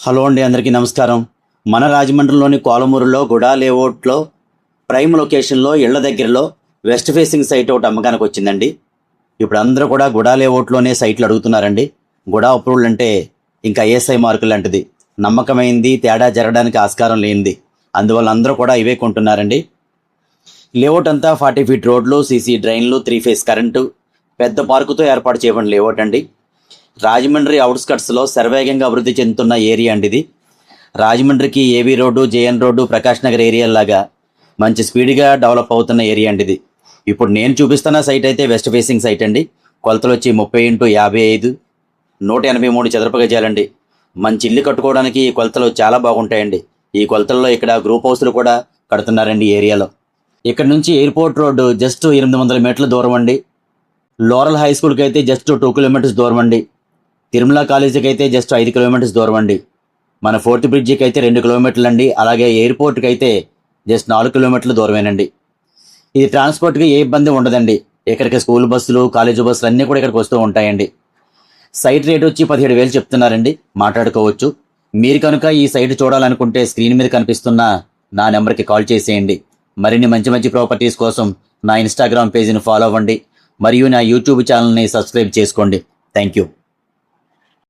Hello అండి, అందరికీ నమస్కారం. మన రాజమండ్రిలోని కోలమూరులో గుడా లేఅవుట్లో ప్రైమ్ లొకేషన్లో ఇళ్ల దగ్గరలో వెస్ట్ ఫేసింగ్ సైట్ ఒకటి అమ్మకానికి వచ్చిందండి. ఇప్పుడు అందరూ కూడా గుడా లేఅవుట్లోనే సైట్లు అడుగుతున్నారండి. గుడా అప్రూవల్ అంటే ఇంకా ఐఎస్ఐ మార్కులు లాంటిది, నమ్మకమైంది, తేడా జరగడానికి ఆస్కారం లేనిది. అందువల్ల అందరూ కూడా ఇవే కొంటున్నారండి. లేఅవుట్ అంతా 40 ఫీట్ రోడ్లు, సీసీ డ్రైన్లు, 3 ఫేస్ కరెంటు, పెద్ద పార్కుతో ఏర్పాటు చేయబడిన లేఅవుట్ అండి. రాజమండ్రి అవుట్స్కట్స్లో శరవేగంగా అభివృద్ధి చెందుతున్న ఏరియా అండి ఇది. రాజమండ్రికి AV road, JN road, Prakash Nagar ఏరియాలాగా మంచి స్పీడ్గా డెవలప్ అవుతున్న ఏరియా అండి ఇది. ఇప్పుడు నేను చూపిస్తున్న సైట్ అయితే వెస్ట్ ఫేసింగ్ సైట్ అండి. కొలతలు వచ్చి 30x55, 183 చదరపు గజాలండి. మంచి ఇల్లు కట్టుకోవడానికి ఈ కొలతలు చాలా బాగుంటాయండి. ఈ కొలతల్లో ఇక్కడ గ్రూప్ హౌస్లు కూడా కడుతున్నారండి ఈ ఏరియాలో. ఇక్కడ నుంచి ఎయిర్పోర్ట్ రోడ్డు జస్ట్ 800 మీటర్ల దూరం అండి. లోరల్ హై స్కూల్కి అయితే జస్ట్ 2 కిలోమీటర్స్ దూరం అండి. తిరుమల కాలేజీకి అయితే జస్ట్ 5 కిలోమీటర్స్ దూరం అండి. మన ఫోర్త్ బ్రిడ్జికి అయితే 2 కిలోమీటర్లు అండి. అలాగే ఎయిర్పోర్ట్కి అయితే జస్ట్ 4 కిలోమీటర్ల దూరమేనండి. ఇది ట్రాన్స్పోర్ట్కి ఏ ఇబ్బంది ఉండదండి. ఇక్కడికి స్కూల్ బస్సులు, కాలేజీ బస్సులు అన్నీ కూడా ఇక్కడికి వస్తూ ఉంటాయండి. సైట్ రేట్ వచ్చి 17,000 చెప్తున్నారండి, మాట్లాడుకోవచ్చు. మీరు కనుక ఈ సైట్ చూడాలనుకుంటే స్క్రీన్ మీద కనిపిస్తున్న నా నెంబర్కి కాల్ చేసేయండి. మరిన్ని మంచి మంచి ప్రాపర్టీస్ కోసం నా ఇన్స్టాగ్రామ్ పేజీని ఫాలో అవ్వండి మరియు నా యూట్యూబ్ ఛానల్ని సబ్స్క్రైబ్ చేసుకోండి. Thank you.